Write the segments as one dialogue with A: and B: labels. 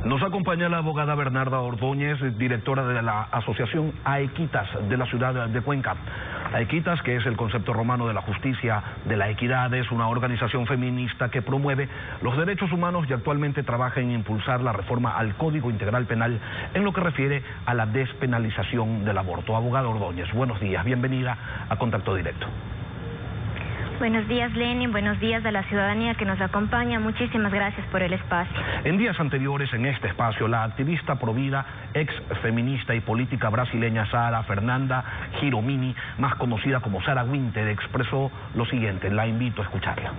A: Nos acompaña la abogada Bernarda Ordóñez, directora de la asociación Aequitas de la ciudad de Cuenca. Aequitas, que es el concepto romano de la justicia, de la equidad, es una organización feminista que promueve los derechos humanos y actualmente trabaja en impulsar la reforma al Código Integral Penal en lo que refiere a la despenalización del aborto. Abogada Ordóñez, buenos días, bienvenida a Contacto Directo.
B: Buenos días, Lenin, buenos días a la ciudadanía que nos acompaña, muchísimas gracias por el espacio.
A: En días anteriores en este espacio, la activista provida, ex feminista y política brasileña Sara Fernanda Giromini, más conocida como Sarah Winter, expresó lo siguiente, la invito a escucharla.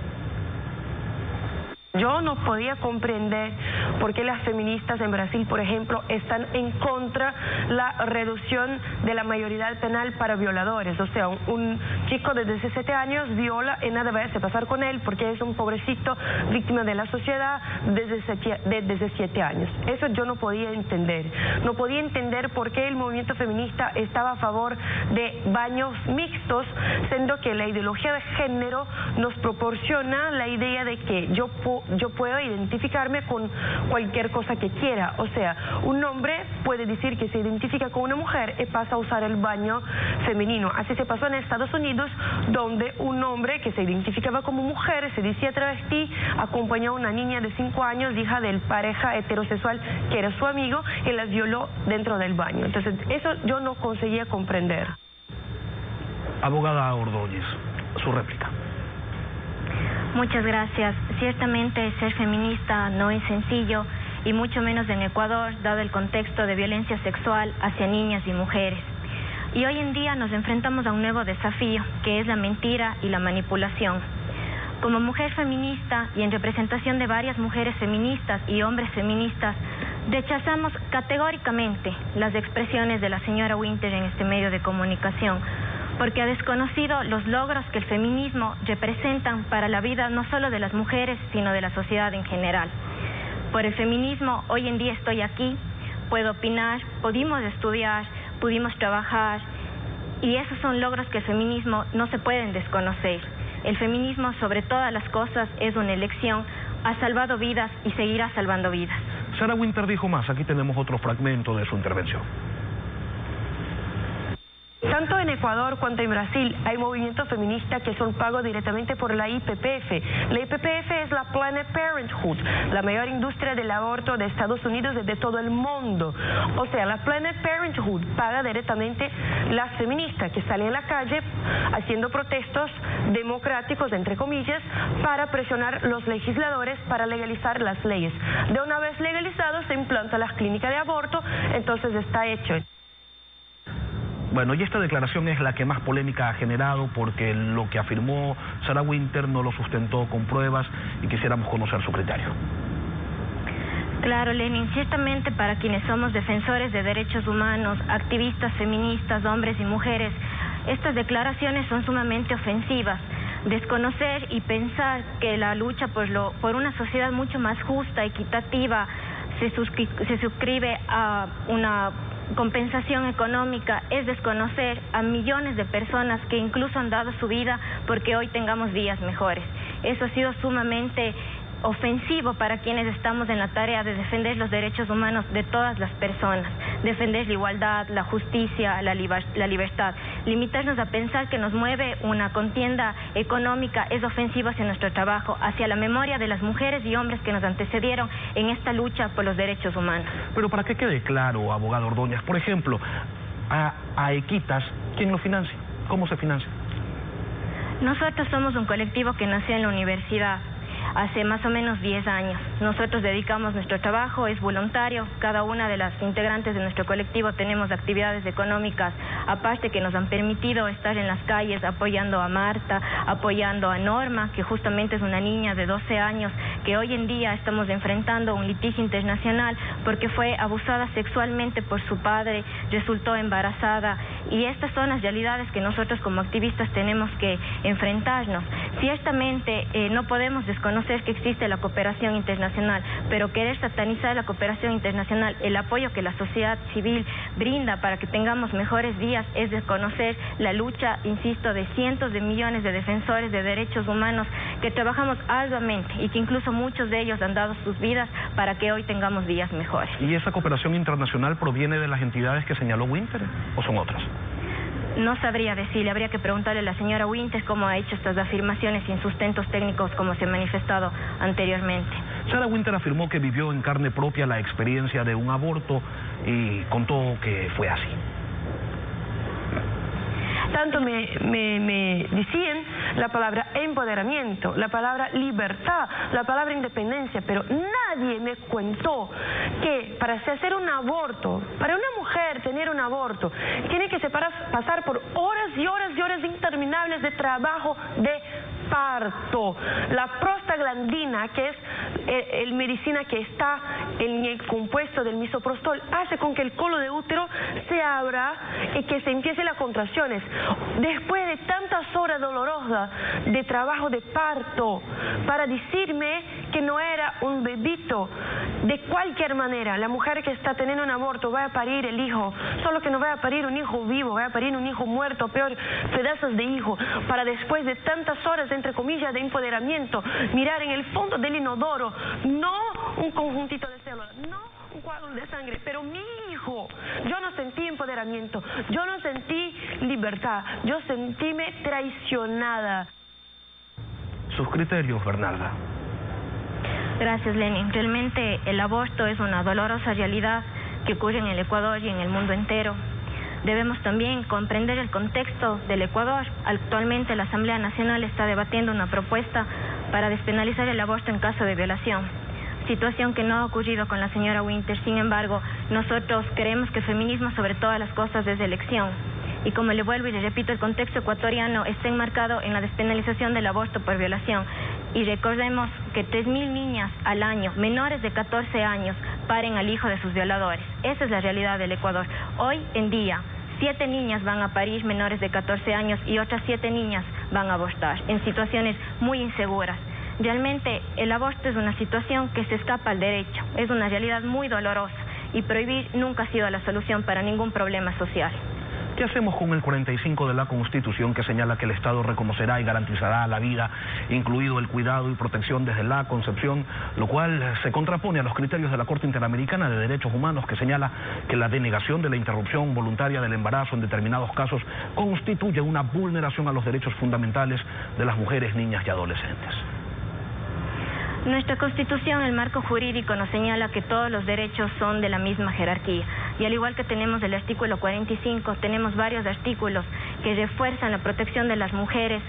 C: Yo no podía comprender por qué las feministas en Brasil, por ejemplo, están en contra la reducción de la mayoría penal para violadores. O sea, un chico de 17 años viola y nada va a pasar con él porque es un pobrecito víctima de la sociedad desde 17 años. Eso yo no podía entender. No podía entender por qué el movimiento feminista estaba a favor de baños mixtos, siendo que la ideología de género nos proporciona la idea de que yo puedo identificarme con cualquier cosa que quiera. O sea, un hombre puede decir que se identifica con una mujer y pasa a usar el baño femenino. Así se pasó en Estados Unidos, donde un hombre que se identificaba como mujer, se decía travesti, acompañó a una niña de 5 años, hija del pareja heterosexual que era su amigo, y la violó dentro del baño. Entonces, eso yo no conseguía comprender.
A: Abogada Ordóñez, su réplica.
B: Muchas gracias. Ciertamente ser feminista no es sencillo, y mucho menos en Ecuador, dado el contexto de violencia sexual hacia niñas y mujeres. Y hoy en día nos enfrentamos a un nuevo desafío, que es la mentira y la manipulación. Como mujer feminista y en representación de varias mujeres feministas y hombres feministas, rechazamos categóricamente las expresiones de la señora Winter en este medio de comunicación, porque ha desconocido los logros que el feminismo representan para la vida no solo de las mujeres, sino de la sociedad en general. Por el feminismo, hoy en día estoy aquí, puedo opinar, pudimos estudiar, pudimos trabajar, y esos son logros que el feminismo no se pueden desconocer. El feminismo, sobre todas las cosas, es una elección, ha salvado vidas y seguirá salvando vidas.
A: Sarah Winter dijo más, aquí tenemos otro fragmento de su intervención.
C: Tanto en Ecuador cuanto en Brasil hay movimientos feministas que son pagos directamente por la IPPF. La IPPF es la Planned Parenthood, la mayor industria del aborto de Estados Unidos y de todo el mundo. O sea, la Planned Parenthood paga directamente las feministas que salen a la calle haciendo protestos democráticos, entre comillas, para presionar los legisladores para legalizar las leyes. De una vez legalizados se implantan las clínicas de aborto, entonces está hecho.
A: Bueno, y esta declaración es la que más polémica ha generado porque lo que afirmó Sarah Winter no lo sustentó con pruebas y quisiéramos conocer su criterio.
B: Claro, Lenin, ciertamente para quienes somos defensores de derechos humanos, activistas feministas, hombres y mujeres, estas declaraciones son sumamente ofensivas. Desconocer y pensar que la lucha por una sociedad mucho más justa, equitativa, se suscribe a una compensación económica es desconocer a millones de personas que incluso han dado su vida porque hoy tengamos días mejores. Eso ha sido sumamente ofensivo para quienes estamos en la tarea de defender los derechos humanos de todas las personas, defender la igualdad, la justicia, la libertad. Limitarnos a pensar que nos mueve una contienda económica es ofensivo hacia nuestro trabajo, hacia la memoria de las mujeres y hombres que nos antecedieron en esta lucha por los derechos humanos.
A: Pero para que quede claro, abogado Ordóñez, por ejemplo, a Aequitas, ¿quién lo financia? ¿Cómo se financia?
B: Nosotros somos un colectivo que nació en la universidad hace más o menos 10 años. Nosotros dedicamos nuestro trabajo, es voluntario. Cada una de las integrantes de nuestro colectivo tenemos actividades económicas aparte que nos han permitido estar en las calles apoyando a Marta, apoyando a Norma, que justamente es una niña de 12 años que hoy en día estamos enfrentando un litigio internacional porque fue abusada sexualmente por su padre, resultó embarazada, y estas son las realidades que nosotros como activistas tenemos que enfrentarnos. Ciertamente no podemos desconocer que existe la cooperación internacional, pero querer satanizar la cooperación internacional, el apoyo que la sociedad civil brinda para que tengamos mejores días, es desconocer la lucha, insisto, de cientos de millones de defensores de derechos humanos que trabajamos arduamente y que incluso muchos de ellos han dado sus vidas para que hoy tengamos días mejores.
A: ¿Y esa cooperación internacional proviene de las entidades que señaló Winter o son otras?
B: No sabría decirle, habría que preguntarle a la señora Winter cómo ha hecho estas afirmaciones sin sustentos técnicos como se ha manifestado anteriormente.
A: Sarah Winter afirmó que vivió en carne propia la experiencia de un aborto y contó que fue así.
C: Tanto me decían la palabra empoderamiento, la palabra libertad, la palabra independencia, pero nadie me contó que para hacer un aborto, para una mujer tener un aborto, tiene que pasar por horas y horas y horas interminables de trabajo de parto. La prostaglandina, que es el medicina que está en el compuesto del misoprostol, hace con que el colo de útero se abra y que se empiecen las contracciones. Después de tantas horas dolorosas de trabajo de parto, para decirme que no era un bebito, de cualquier manera, la mujer que está teniendo un aborto va a parir el hijo, solo que no va a parir un hijo vivo, va a parir un hijo muerto, peor, pedazos de hijo, para después de tantas horas, entre comillas, de empoderamiento, mirar en el fondo del inodoro, no un conjuntito de células, no un coágulo de sangre, pero mi hijo. Yo no sentí empoderamiento, yo no sentí libertad, yo sentíme traicionada.
A: Sus criterios, Bernarda.
B: Gracias, Lenin. Realmente el aborto es una dolorosa realidad que ocurre en el Ecuador y en el mundo entero. Debemos también comprender el contexto del Ecuador. Actualmente la Asamblea Nacional está debatiendo una propuesta para despenalizar el aborto en caso de violación. Situación que no ha ocurrido con la señora Winter. Sin embargo, nosotros creemos que el feminismo sobre todas las cosas es elección. Y como le vuelvo y le repito, el contexto ecuatoriano está enmarcado en la despenalización del aborto por violación. Y recordemos que 3.000 niñas al año, menores de 14 años, paren al hijo de sus violadores. Esa es la realidad del Ecuador. Hoy en día, 7 niñas van a parir menores de 14 años y otras 7 niñas van a abortar en situaciones muy inseguras. Realmente el aborto es una situación que se escapa al derecho, es una realidad muy dolorosa y prohibir nunca ha sido la solución para ningún problema social.
A: ¿Qué hacemos con el 45 de la Constitución que señala que el Estado reconocerá y garantizará la vida, incluido el cuidado y protección desde la concepción, lo cual se contrapone a los criterios de la Corte Interamericana de Derechos Humanos que señala que la denegación de la interrupción voluntaria del embarazo en determinados casos constituye una vulneración a los derechos fundamentales de las mujeres, niñas y adolescentes?
B: Nuestra Constitución, el marco jurídico, nos señala que todos los derechos son de la misma jerarquía. Y al igual que tenemos el artículo 45, tenemos varios artículos que refuerzan la protección de las mujeres,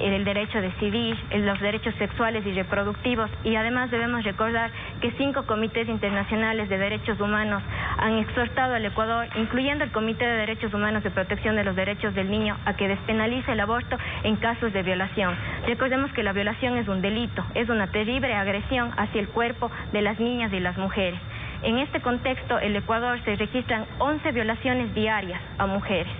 B: el derecho a decidir, los derechos sexuales y reproductivos. Y además debemos recordar que 5 comités internacionales de derechos humanos han exhortado al Ecuador, incluyendo el Comité de Derechos Humanos de Protección de los Derechos del Niño, a que despenalice el aborto en casos de violación. Recordemos que la violación es un delito, es una terrible agresión hacia el cuerpo de las niñas y las mujeres. En este contexto, en el Ecuador se registran 11 violaciones diarias a mujeres.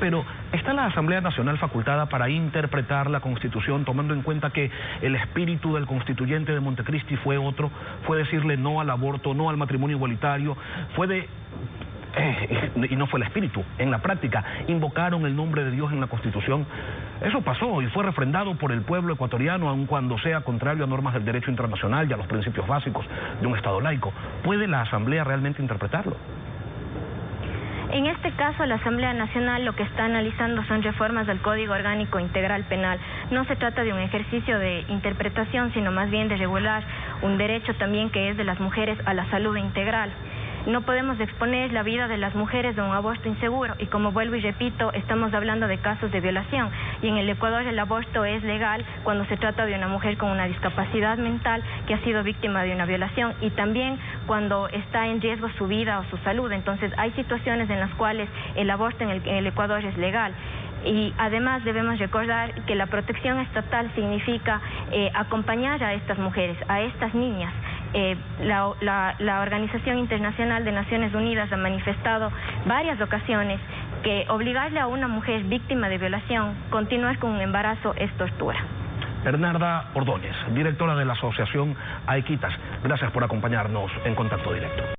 A: Pero ¿está la Asamblea Nacional facultada para interpretar la Constitución tomando en cuenta que el espíritu del constituyente de Montecristi fue otro? Fue decirle no al aborto, no al matrimonio igualitario, y no fue el espíritu. En la práctica, invocaron el nombre de Dios en la Constitución. Eso pasó y fue refrendado por el pueblo ecuatoriano, aun cuando sea contrario a normas del derecho internacional y a los principios básicos de un Estado laico. ¿Puede la Asamblea realmente interpretarlo?
B: En este caso, la Asamblea Nacional lo que está analizando son reformas del Código Orgánico Integral Penal. No se trata de un ejercicio de interpretación, sino más bien de regular un derecho también que es de las mujeres a la salud integral. No podemos exponer la vida de las mujeres a un aborto inseguro y, como vuelvo y repito, estamos hablando de casos de violación y en el Ecuador el aborto es legal cuando se trata de una mujer con una discapacidad mental que ha sido víctima de una violación y también cuando está en riesgo su vida o su salud. Entonces hay situaciones en las cuales el aborto en el Ecuador es legal. Y además debemos recordar que la protección estatal significa acompañar a estas mujeres, a estas niñas. La Organización Internacional de Naciones Unidas ha manifestado varias ocasiones que obligarle a una mujer víctima de violación continuar con un embarazo es tortura.
A: Bernarda Ordóñez, directora de la Asociación Aequitas, gracias por acompañarnos en Contacto Directo.